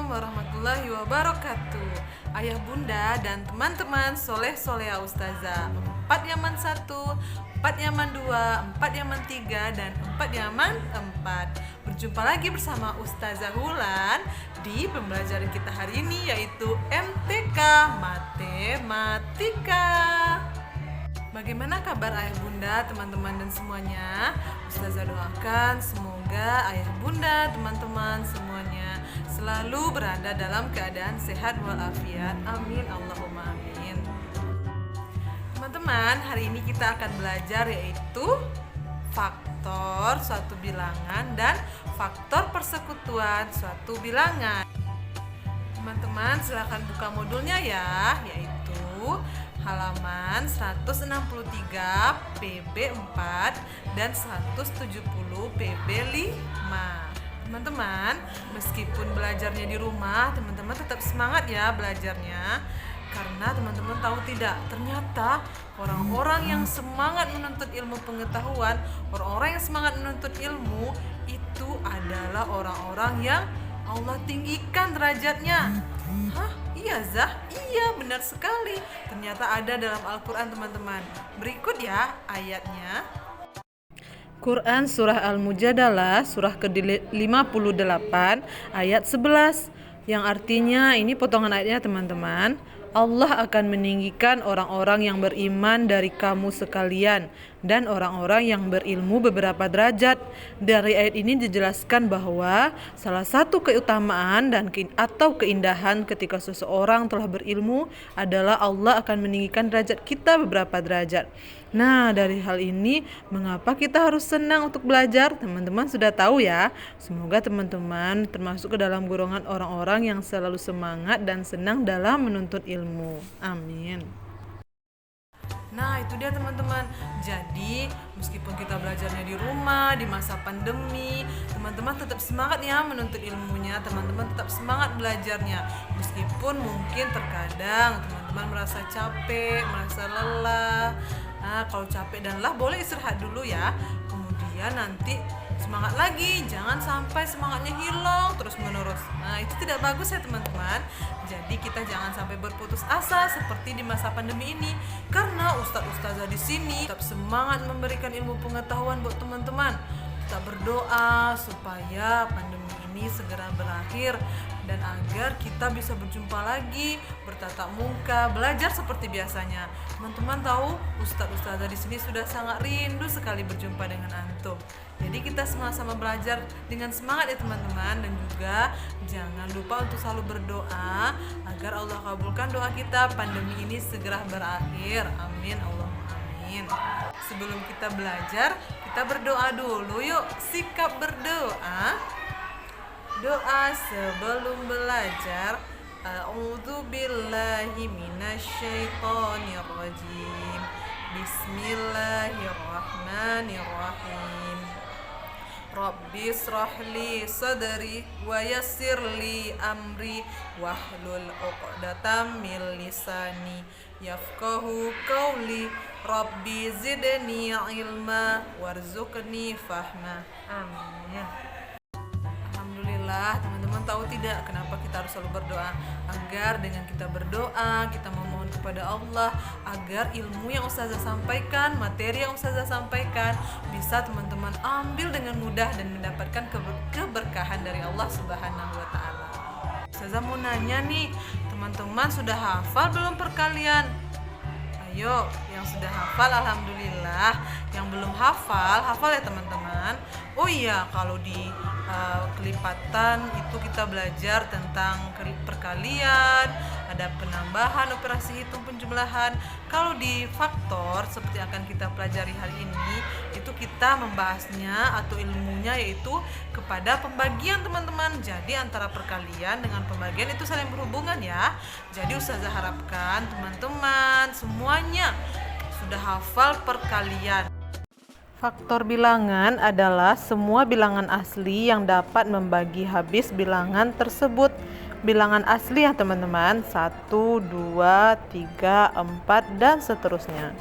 Assalamualaikum warahmatullahi wabarakatuh. Ayah bunda dan teman-teman soleh soleha ustazah 4 Yaman 1, 4 Yaman 2, 4 Yaman 3, dan 4 Yaman 4. Berjumpa lagi bersama Ustazah Hulan di pembelajaran kita hari ini, yaitu MTK Matematika. Bagaimana kabar ayah bunda, teman-teman dan semuanya? Ustazah doakan semoga ayah bunda, teman-teman semuanya selalu berada dalam keadaan sehat walafiat. Amin Allahumma amin. Teman-teman, hari ini kita akan belajar yaitu faktor suatu bilangan dan faktor persekutuan suatu bilangan. Teman-teman silakan buka modulnya ya, yaitu halaman 163 PB 4 dan 170 PB 5. Teman-teman, meskipun belajarnya di rumah, teman-teman tetap semangat ya belajarnya. Karena teman-teman tahu tidak, ternyata orang-orang yang semangat menuntut ilmu pengetahuan, orang-orang yang semangat menuntut ilmu itu adalah orang-orang yang Allah tinggikan derajatnya. Hah? Iya Zah? Iya, benar sekali. Ternyata ada dalam Al-Quran teman-teman. Berikut ya ayatnya. Quran Surah Al-Mujadalah surah ke-58 ayat 11, yang artinya, ini potongan ayatnya teman-teman, Allah akan meninggikan orang-orang yang beriman dari kamu sekalian dan orang-orang yang berilmu beberapa derajat. Dari ayat ini dijelaskan bahwa salah satu keutamaan dan atau keindahan ketika seseorang telah berilmu adalah Allah akan meninggikan derajat kita beberapa derajat. Nah, dari hal ini mengapa kita harus senang untuk belajar? Teman-teman sudah tahu ya. Semoga teman-teman termasuk ke dalam golongan orang-orang yang selalu semangat dan senang dalam menuntut ilmu. Amin. Nah, itu dia teman-teman. Jadi, meskipun kita belajarnya di rumah, di masa pandemi, teman-teman tetap semangat ya menuntut ilmunya. Teman-teman tetap semangat belajarnya. Meskipun mungkin terkadang teman-teman merasa capek, merasa lelah. Nah, kalau capek dan lelah boleh istirahat dulu ya. Kemudian nanti semangat lagi, jangan sampai semangatnya hilang terus menerus. Nah, itu tidak bagus ya teman-teman. Jadi kita jangan sampai berputus asa seperti di masa pandemi ini. Karena ustaz-ustazah di sini tetap semangat memberikan ilmu pengetahuan buat teman-teman. Kita berdoa supaya pandemi ini segera berakhir dan agar kita bisa berjumpa lagi, bertatap muka, belajar seperti biasanya. Teman-teman tahu, ustaz-ustazah di sini sudah sangat rindu sekali berjumpa dengan antum. Jadi kita sama-sama belajar dengan semangat ya teman-teman, dan juga jangan lupa untuk selalu berdoa agar Allah kabulkan doa kita, pandemi ini segera berakhir. Amin Allahumma amin. Sebelum kita belajar, kita berdoa dulu yuk. Sikap berdoa. Doa sebelum belajar. A'udzubillahi minasyaitonirrajim. Bismillahirrahmanirrahim. Rabbi shrahli sadri wa yassirli amri wahlul 'uqdatam min lisani yafqahu qawli. Rabbi zidni ilma warzuqni fahma. Amin. Alhamdulillah, teman-teman tahu tidak kenapa kita harus selalu berdoa? Agar dengan kita berdoa, kita memohon kepada Allah agar ilmu yang ustazah sampaikan, materi yang ustazah sampaikan bisa teman-teman ambil dengan mudah dan mendapatkan keberkahan dari Allah Subhanahu wa taala. Ustazah mau nanya nih, teman-teman sudah hafal belum perkalian? Ayo, yang sudah hafal alhamdulillah. Yang belum hafal, hafal ya teman-teman. Oh iya, kalau di kelipatan itu kita belajar tentang perkalian, ada penambahan, operasi hitung, penjumlahan. Kalau di faktor seperti akan kita pelajari hari ini, itu kita membahasnya atau ilmunya yaitu kepada pembagian teman-teman. Jadi antara perkalian dengan pembagian itu saling berhubungan ya. Jadi ustazah harapkan teman-teman semuanya sudah hafal perkalian. Faktor bilangan adalah semua bilangan asli yang dapat membagi habis bilangan tersebut. Bilangan asli ya teman-teman, 1, 2, 3, 4 dan seterusnya.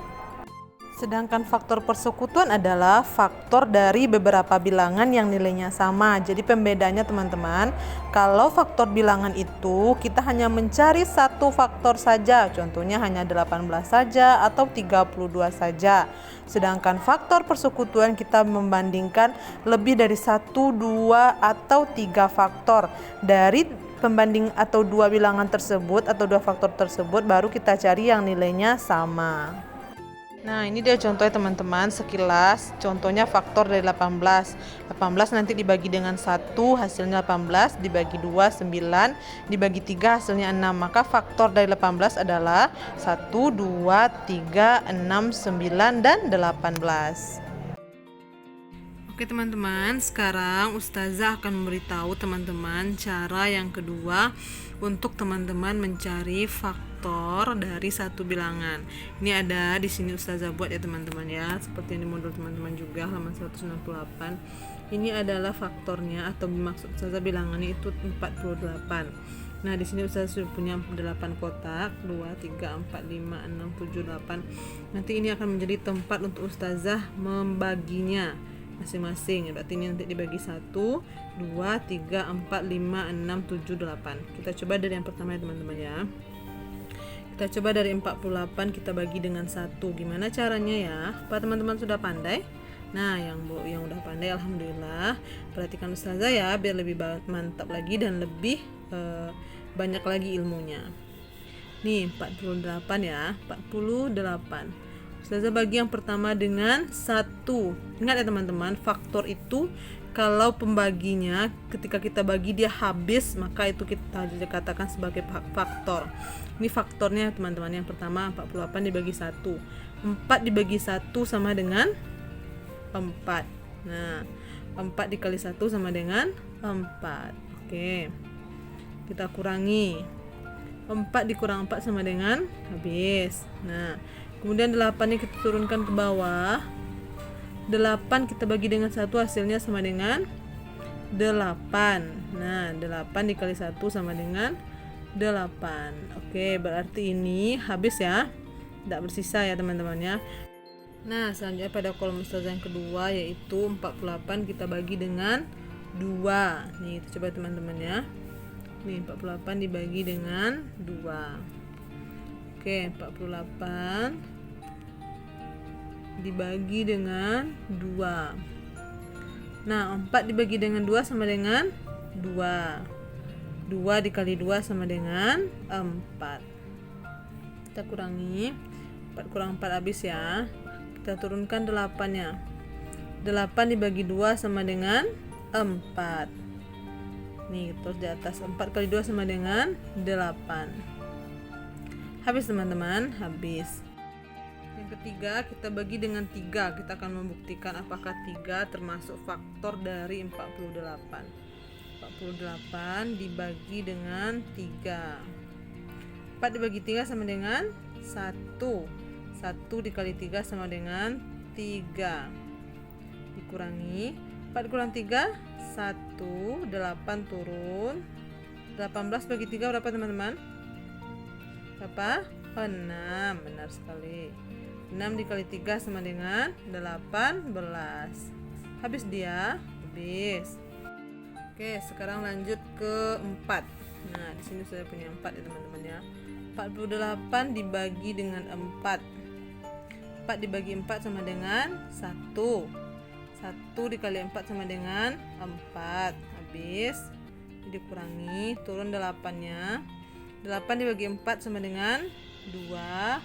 Sedangkan faktor persekutuan adalah faktor dari beberapa bilangan yang nilainya sama. Jadi pembedanya teman-teman, kalau faktor bilangan itu kita hanya mencari satu faktor saja, contohnya hanya 18 saja atau 32 saja. Sedangkan faktor persekutuan kita membandingkan lebih dari 1, 2, atau 3 faktor. Dari pembanding atau dua bilangan tersebut atau dua faktor tersebut baru kita cari yang nilainya sama. Nah, ini dia contohnya teman-teman, sekilas contohnya faktor dari 18. 18 nanti dibagi dengan 1 hasilnya 18, dibagi 2 9, dibagi 3 hasilnya 6. Maka faktor dari 18 adalah 1, 2, 3, 6, 9, dan 18. Oke teman-teman, sekarang Ustazah akan memberitahu teman-teman cara yang kedua untuk teman-teman mencari faktor dari satu bilangan. Ini ada di sini Ustazah buat ya teman-teman ya, seperti yang di modul teman-teman juga halaman 168. Ini adalah faktornya atau maksud Ustazah bilangannya itu 48. Nah, di sini Ustazah sudah punya 8 kotak, 2, 3, 4, 5, 6, 7, 8. Nanti ini akan menjadi tempat untuk Ustazah membaginya masing-masing. Berarti ini nanti dibagi 1, 2, 3, 4, 5, 6, 7, 8. Kita coba dari yang pertama ya teman-teman ya. Kita coba dari 48 kita bagi dengan 1. Gimana caranya ya? Apa teman-teman sudah pandai? Nah, yang udah pandai alhamdulillah. Perhatikan Ustazah ya biar lebih mantap lagi dan lebih banyak lagi ilmunya. Nih 48 ya, 48. Ustazah bagi yang pertama dengan 1. Ingat ya teman-teman, faktor itu kalau pembaginya ketika kita bagi dia habis, maka itu kita katakan sebagai faktor. Ini faktornya teman-teman. Yang pertama 48 dibagi 1. 4 dibagi 1 sama dengan 4. Nah, 4 dikali 1 sama dengan 4. Oke. Kita kurangi. 4 dikurang 4 sama dengan habis. Nah, kemudian 8-nya kita turunkan ke bawah. 8 kita bagi dengan 1 hasilnya sama dengan 8. Nah, 8 dikali 1 sama dengan 8. Oke, berarti ini habis ya. Tidak bersisa ya teman-teman ya. Nah, selanjutnya pada kolom Ustazah yang kedua yaitu 48 kita bagi dengan 2. Nih, kita coba teman-teman ya. Nih, 48 dibagi dengan 2. Oke, 48 dibagi dengan 2. Nah, 4 dibagi dengan 2 sama dengan 2. 2 dikali 2 sama dengan 4. Kita kurangi. 4 kurang 4 habis ya. Kita turunkan 8-nya. 8 dibagi 2 sama dengan 4. Nih, terus di atas 4 kali 2 sama dengan 8. Habis teman-teman, habis. Yang ketiga kita bagi dengan 3. Kita akan membuktikan apakah 3 termasuk faktor dari 48. 48 dibagi dengan 3. 4 dibagi 3 sama dengan 1. 1 dikali 3 sama dengan 3. Dikurangi 4 kurang 3 1. 8 turun. 18 bagi 3 berapa teman-teman? Berapa? 6. Benar sekali. 6 dikali 3 sama dengan 18. Habis dia? Habis. Oke, sekarang lanjut ke 4. Nah, di sini saya punya 4 ya teman-teman ya. 48 dibagi dengan 4. 4 dibagi 4 sama dengan 1. 1 dikali 4 sama dengan 4. Habis. Dikurangi, turun 8-nya. 8 dibagi 4 sama dengan 2.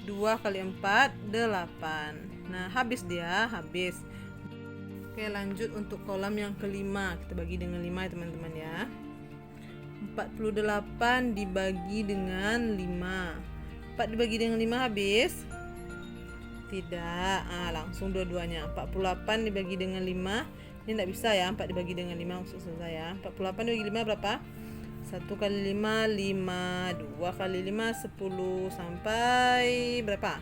2 kali 4 8. Nah, habis dia, habis. Oke, lanjut untuk kolam yang kelima. Kita bagi dengan 5 ya teman-teman ya. 48 dibagi dengan 5. 4 dibagi dengan 5 habis? Tidak. Langsung dua-duanya. 48 dibagi dengan 5. Ini tidak bisa ya, 4 dibagi dengan 5 maksud saya. 48 dibagi 5 berapa? 1 kali 5 5, 2 kali 5 10 sampai berapa?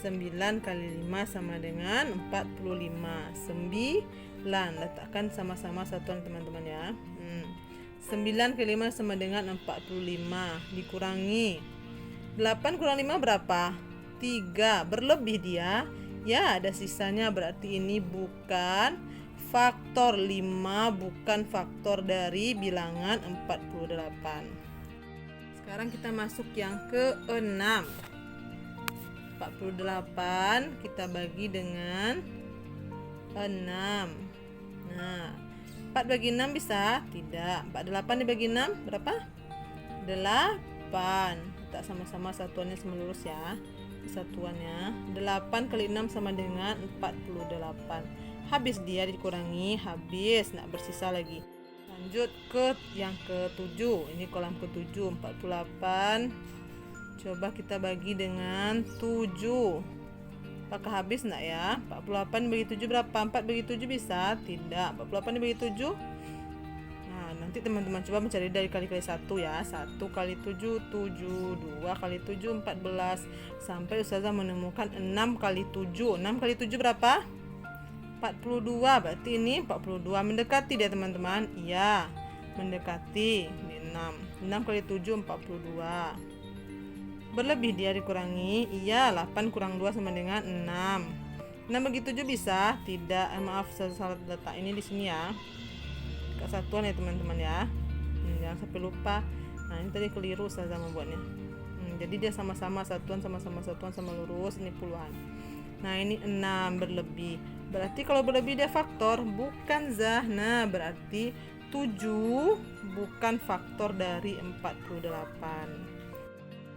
9 kali 5 sama dengan 45. 9. Letakkan sama-sama satuan teman-teman ya. 9 kali 5 sama dengan 45. Dikurangi 8 kurang 5 berapa? 3. 3. Berlebih dia. Ya, ada sisanya, berarti ini bukan faktor 5, bukan faktor dari bilangan 48. Sekarang kita masuk yang ke-6. 48 kita bagi dengan 6. Nah, 4 bagi 6 bisa? Tidak. 48 dibagi 6 berapa? 8. Kita sama-sama satuannya sama lurus ya. Satuannya 8 kali 6 sama dengan 48. Habis dia dikurangi, habis, nak bersisa lagi. Lanjut ke yang ke-7. Ini kolam ke-7. 48 coba kita bagi dengan 7. Apakah habis enggak ya? 48 bagi 7 berapa? 4 bagi 7 bisa? Tidak. 48 dibagi 7. Nah, nanti teman-teman coba mencari dari kali-kali 1 ya. 1 kali 7, 7. 2 kali 7, 14. Sampai Ustazah menemukan 6 kali 7. 6 kali 7 berapa? 42. Berarti ini 42. Mendekati dia teman-teman. Iya, mendekati. Ini 6. 6 kali 7, 42. Berlebih dia dikurangi. Iya, 8 kurang 2 sama dengan 6. 6 bagi 7 bisa? Tidak. Maaf, saya salah letak ini di sini ya. Kesatuan ya teman-teman ya. Jangan sampai lupa. Nah, ini tadi keliru saya membuatnya. Jadi dia sama-sama satuan, sama-sama satuan sama lurus. Ini puluhan. Nah, ini 6 berlebih. Berarti kalau berlebih dia faktor, bukan Zah. Nah, berarti 7 bukan faktor dari 48.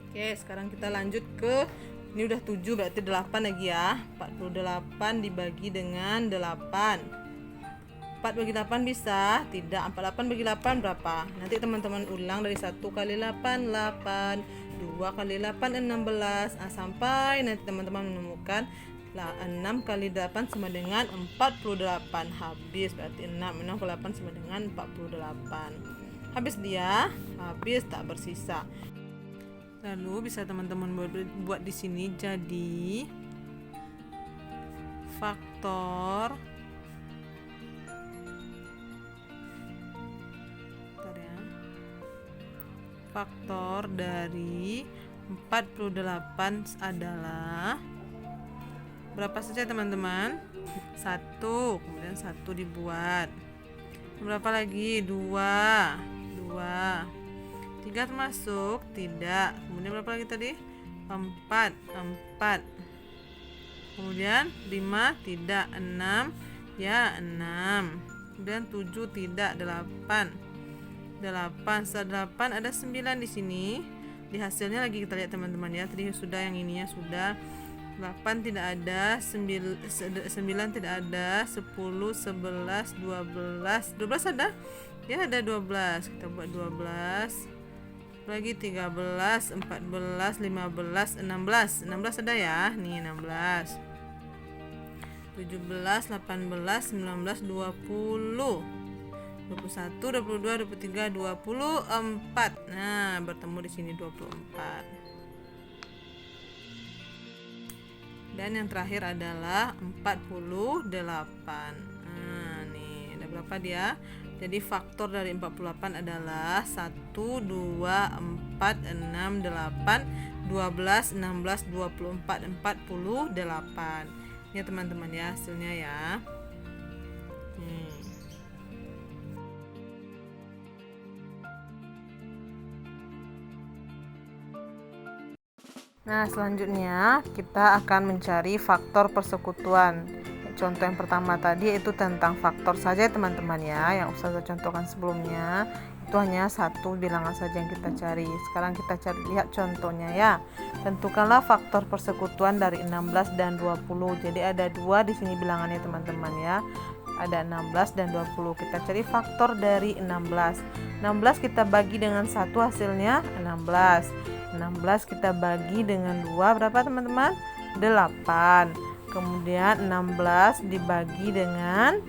Oke, sekarang kita lanjut ke ini udah 7 berarti 8 lagi ya. 48 dibagi dengan 8. 4 bagi 8 bisa? Tidak. 48 bagi 8 berapa? Nanti teman-teman ulang dari 1 kali 8, 8. 2 kali 8, 16. Sampai nanti teman-teman menemukan 6 kali 8 sama dengan 48. Habis, berarti 6 kali 8 sama dengan 48. Habis dia, habis, tak bersisa. Lalu bisa teman-teman buat di sini jadi faktor faktor dari 48 adalah berapa saja teman-teman? 1, kemudian 1 dibuat. Berapa lagi? 2. 3 termasuk? Tidak. Kemudian berapa lagi tadi? 4. Kemudian 5 tidak. 6 ya 6. Kemudian 7 tidak. 8. Setelah 8 ada 9 di sini. Di hasilnya lagi kita lihat teman-teman ya. Tadi sudah, yang ininya sudah. 8 tidak ada, 9 tidak ada, 10, 11, 12. 12 ada? Ya, ada 12. Kita buat 12. Lagi 13, 14, 15, 16. 16 ada ya? Nih 16. 17, 18, 19, 20. 21, 22, 23, 24. Nah, bertemu di sini 24. Dan yang terakhir adalah 48. Nah, nih ada berapa dia? Jadi faktor dari 48 adalah 1, 2, 4, 6, 8, 12, 16, 24, 48. Ya teman-teman ya hasilnya ya. Nah, selanjutnya kita akan mencari faktor persekutuan. Contoh yang pertama tadi itu tentang faktor saja teman-teman ya, yang Ustazah contohkan sebelumnya. Itu hanya satu bilangan saja yang kita cari. Sekarang kita lihat contohnya ya. Tentukanlah faktor persekutuan dari 16 dan 20. Jadi ada 2 di sini bilangannya teman-teman ya. Ada 16 dan 20. Kita cari faktor dari 16. 16 kita bagi dengan 1 hasilnya 16. 16 kita bagi dengan 2 berapa teman-teman? 8. Kemudian 16 dibagi dengan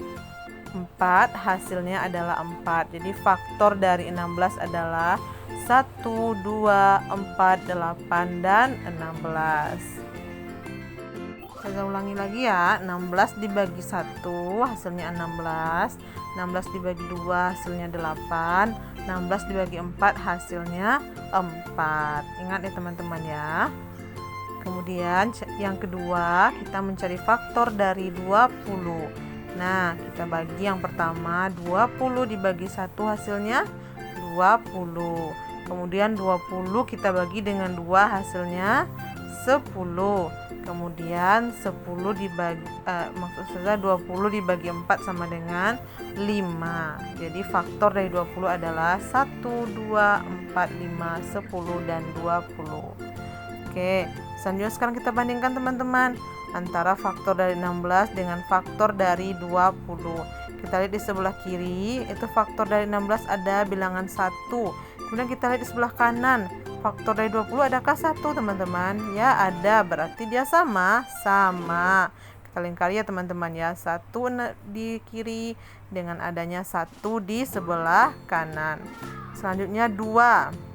4 hasilnya adalah 4. Jadi faktor dari 16 adalah 1, 2, 4, 8 dan 16. Saya ulangi lagi ya. 16 dibagi 1 hasilnya 16. 16 dibagi 2 hasilnya 8. 16 dibagi 4 hasilnya 4. Ingat ya teman-teman ya. Kemudian yang kedua, kita mencari faktor dari 20. Nah, kita bagi yang pertama 20 dibagi 1 hasilnya 20. Kemudian 20 kita bagi dengan 2 hasilnya 10. Kemudian 10 dibagi maksud saya 20 dibagi 4 sama dengan 5. Jadi faktor dari 20 adalah 1, 2, 4, 5, 10 dan 20. Oke, selanjutnya sekarang kita bandingkan teman-teman antara faktor dari 16 dengan faktor dari 20. Kita lihat di sebelah kiri, itu faktor dari 16 ada bilangan 1. Kemudian kita lihat di sebelah kanan, faktor dari 20 adakah 1 teman-teman? Ya ada, berarti dia sama. Kita lingkari ya teman-teman ya, 1 di kiri dengan adanya 1 di sebelah kanan. Selanjutnya 2.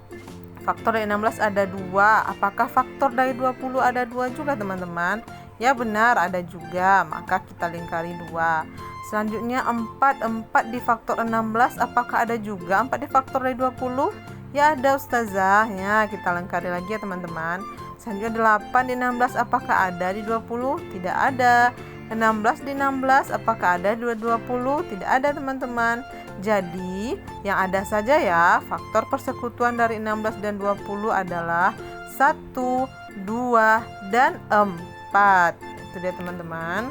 Faktor dari 16 ada 2. Apakah faktor dari 20 ada 2 juga teman-teman? Ya benar, ada juga. Maka kita lingkari 2. Selanjutnya 4 di faktor 16. Apakah ada juga 4 di faktor dari 20? Ya ada ustazah. Ya, kita lingkari lagi ya teman-teman. Selanjutnya 8 di 16. Apakah ada di 20? Tidak ada. 16 di 16. Apakah ada di 20? Tidak ada teman-teman. Jadi yang ada saja ya faktor persekutuan dari 16 dan 20 adalah 1, 2, dan 4. Itu dia teman-teman.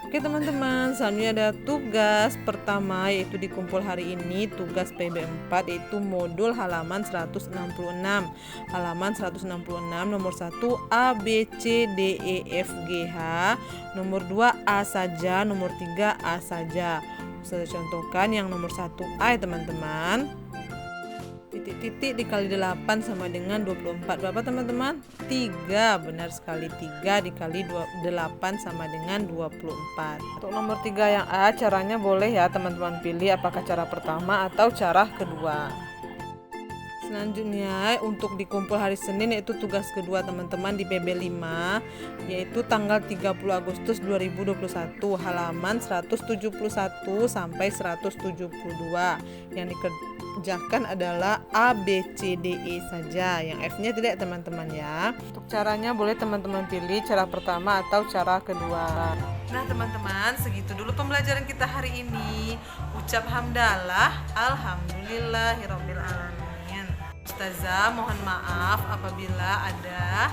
Oke teman-teman, selanjutnya ada tugas pertama yaitu di kumpul hari ini, tugas PB4 yaitu modul halaman 166. Halaman 166 nomor 1 A, B, C, D, E, F, G, H. Nomor 2 A saja, nomor 3 A saja. Saya contohkan yang nomor 1A ya teman-teman. Titik-titik dikali 8 sama dengan 24. Berapa teman-teman? 3. Benar sekali, 3 dikali 8 sama dengan 24. Untuk nomor 3 yang A, caranya boleh ya teman-teman pilih apakah cara pertama atau cara kedua. Selanjutnya untuk dikumpul hari Senin yaitu tugas kedua teman-teman di PB5 yaitu tanggal 30 Agustus 2021 halaman 171 sampai 172. Yang dikerjakan adalah A, B, C, D, E saja. Yang F-nya tidak teman-teman ya. Untuk caranya boleh teman-teman pilih cara pertama atau cara kedua. Nah teman-teman, segitu dulu pembelajaran kita hari ini. Ucap hamdalah, alhamdulillahirabbil alamin. Ustazah mohon maaf apabila ada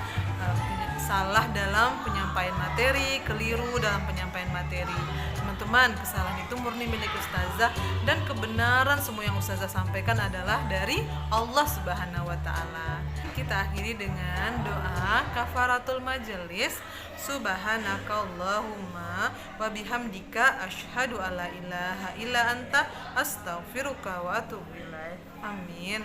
salah dalam penyampaian materi, keliru dalam penyampaian materi. Teman-teman, kesalahan itu murni milik Ustazah dan kebenaran semua yang Ustazah sampaikan adalah dari Allah Subhanahu wa taala. Kita akhiri dengan doa kafaratul majelis. Subhanakallahumma wa bihamdika asyhadu alla ilaha illa anta astaghfiruka wa atubu ilaik. Amin.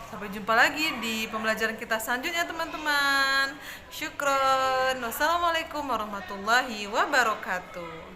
Sampai jumpa lagi di pembelajaran kita selanjutnya teman-teman. Syukron. Wassalamualaikum warahmatullahi wabarakatuh.